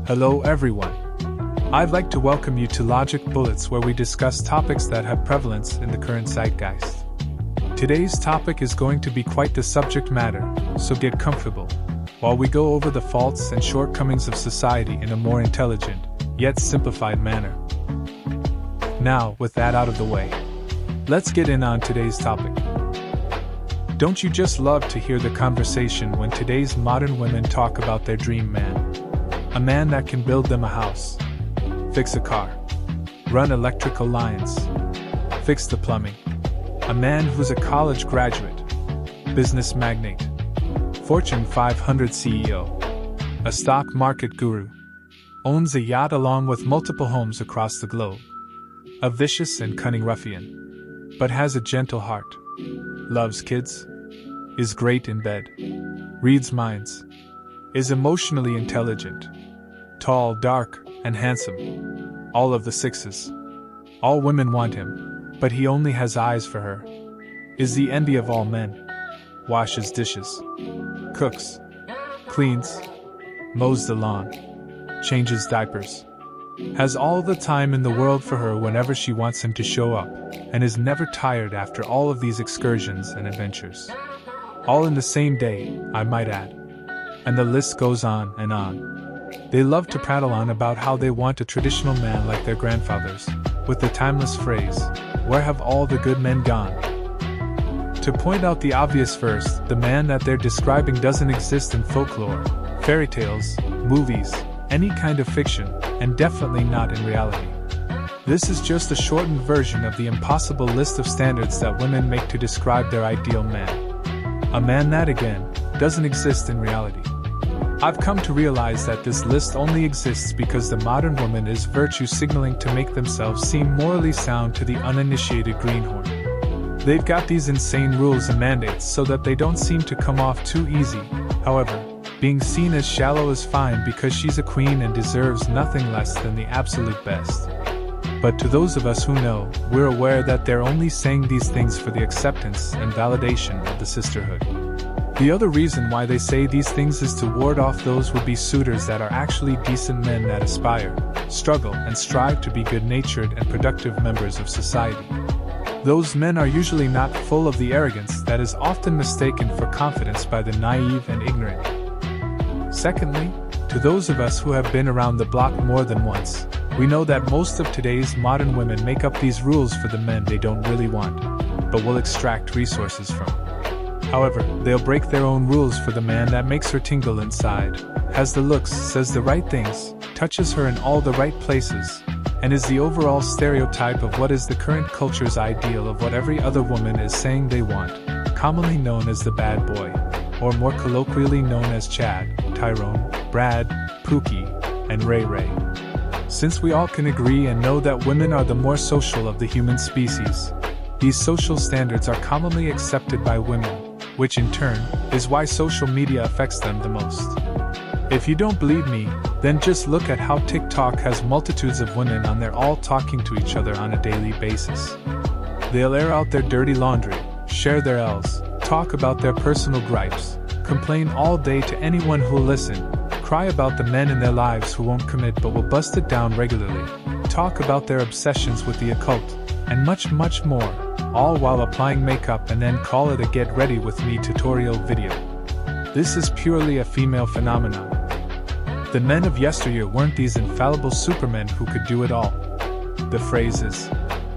Hello everyone. I'd like to welcome you to Logic Bullets, where we discuss topics that have prevalence in the current zeitgeist. Today's topic is going to be quite the subject matter, so get comfortable, while we go over the faults and shortcomings of society in a more intelligent, yet simplified manner. Now, with that out of the way, let's get in on today's topic. Don't you just love to hear the conversation when today's modern women talk about their dream man? A man that can build them a house, fix a car, run electrical lines, fix the plumbing. A man who's a college graduate, business magnate, Fortune 500 CEO, a stock market guru, owns a yacht along with multiple homes across the globe. A vicious and cunning ruffian, but has a gentle heart. Loves kids, is great in bed, reads minds, is emotionally intelligent, tall, dark, and handsome. All of the sixes. All women want him, but he only has eyes for her. Is the envy of all men. Washes dishes, cooks, cleans, mows the lawn, changes diapers. Has all the time in the world for her whenever she wants him to show up, and is never tired after all of these excursions and adventures. All in the same day, I might add. And the list goes on and on. They love to prattle on about how they want a traditional man like their grandfathers, with the timeless phrase, "Where have all the good men gone?" To point out the obvious first, the man that they're describing doesn't exist in folklore, fairy tales, movies, any kind of fiction, and definitely not in reality. This is just a shortened version of the impossible list of standards that women make to describe their ideal man. A man that, again, doesn't exist in reality. I've come to realize that this list only exists because the modern woman is virtue signaling to make themselves seem morally sound to the uninitiated greenhorn. They've got these insane rules and mandates so that they don't seem to come off too easy. However, being seen as shallow is fine because she's a queen and deserves nothing less than the absolute best. But to those of us who know, we're aware that they're only saying these things for the acceptance and validation of the sisterhood. The other reason why they say these things is to ward off those would-be suitors that are actually decent men that aspire, struggle, and strive to be good-natured and productive members of society. Those men are usually not full of the arrogance that is often mistaken for confidence by the naive and ignorant. Secondly, to those of us who have been around the block more than once, we know that most of today's modern women make up these rules for the men they don't really want, but will extract resources from. However, they'll break their own rules for the man that makes her tingle inside, has the looks, says the right things, touches her in all the right places, and is the overall stereotype of what is the current culture's ideal of what every other woman is saying they want, commonly known as the bad boy, or more colloquially known as Chad, Tyrone, Brad, Pookie, and Ray Ray. Since we all can agree and know that women are the more social of the human species, these social standards are commonly accepted by women, which in turn is why social media affects them the most. If you don't believe me, then just look at how TikTok has multitudes of women on there all talking to each other on a daily basis. They'll air out their dirty laundry, share their L's, talk about their personal gripes, complain all day to anyone who'll listen, cry about the men in their lives who won't commit but will bust it down regularly, talk about their obsessions with the occult, and much, much more, all while applying makeup and then call it a get ready with me tutorial video. This is purely a female phenomenon. The men of yesteryear weren't these infallible supermen who could do it all. The phrase is,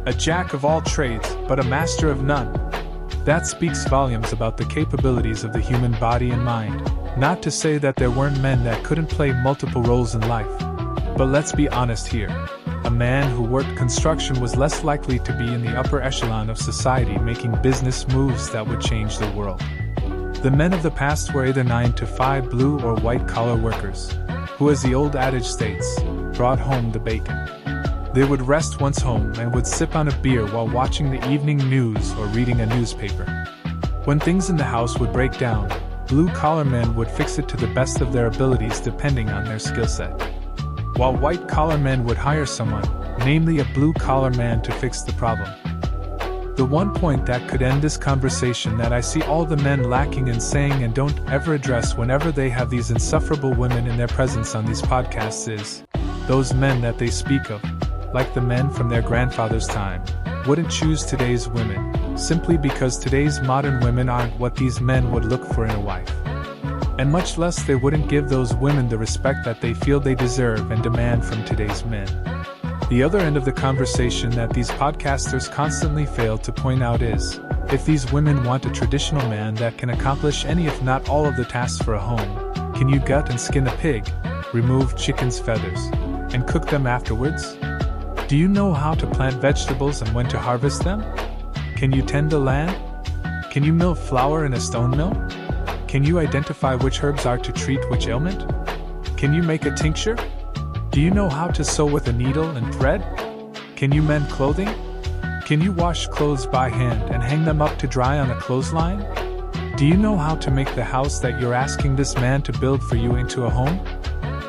"A jack of all trades, but a master of none." That speaks volumes about the capabilities of the human body and mind, not to say that there weren't men that couldn't play multiple roles in life. But let's be honest here. A man who worked construction was less likely to be in the upper echelon of society making business moves that would change the world. The men of the past were either 9-to-5 blue or white-collar workers, who, as the old adage states, brought home the bacon. They would rest once home and would sip on a beer while watching the evening news or reading a newspaper. When things in the house would break down, blue-collar men would fix it to the best of their abilities depending on their skill set, while white-collar men would hire someone, namely a blue-collar man, to fix the problem. The one point that could end this conversation that I see all the men lacking in saying and don't ever address whenever they have these insufferable women in their presence on these podcasts is, those men that they speak of, like the men from their grandfather's time, wouldn't choose today's women, simply because today's modern women aren't what these men would look for in a wife. And much less they wouldn't give those women the respect that they feel they deserve and demand from today's men. The other end of the conversation that these podcasters constantly fail to point out is, if these women want a traditional man that can accomplish any if not all of the tasks for a home, can you gut and skin a pig, remove chicken's feathers, and cook them afterwards? Do you know how to plant vegetables and when to harvest them? Can you tend the land? Can you mill flour in a stone mill? Can you identify which herbs are to treat which ailment? Can you make a tincture? Do you know how to sew with a needle and thread? Can you mend clothing? Can you wash clothes by hand and hang them up to dry on a clothesline? Do you know how to make the house that you're asking this man to build for you into a home?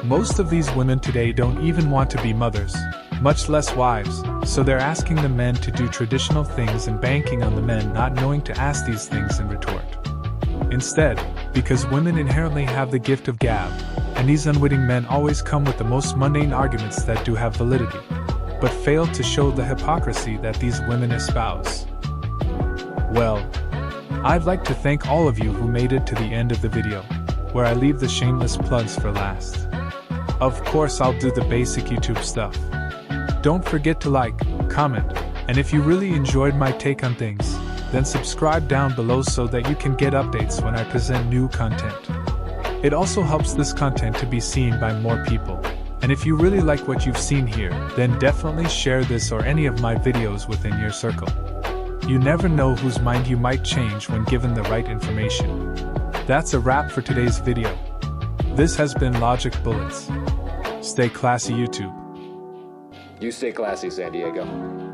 Most of these women today don't even want to be mothers, much less wives, so they're asking the men to do traditional things and banking on the men not knowing to ask these things in retort. Instead, because women inherently have the gift of gab, and these unwitting men always come with the most mundane arguments that do have validity, but fail to show the hypocrisy that these women espouse. Well, I'd like to thank all of you who made it to the end of the video, where I leave the shameless plugs for last. Of course, I'll do the basic YouTube stuff. Don't forget to like, comment, and if you really enjoyed my take on things, then subscribe down below so that you can get updates when I present new content. It also helps this content to be seen by more people, and if you really like what you've seen here, then definitely share this or any of my videos within your circle. You never know whose mind you might change when given the right information. That's a wrap for today's video. This has been Logic Bullets. Stay classy, YouTube. You stay classy, San Diego.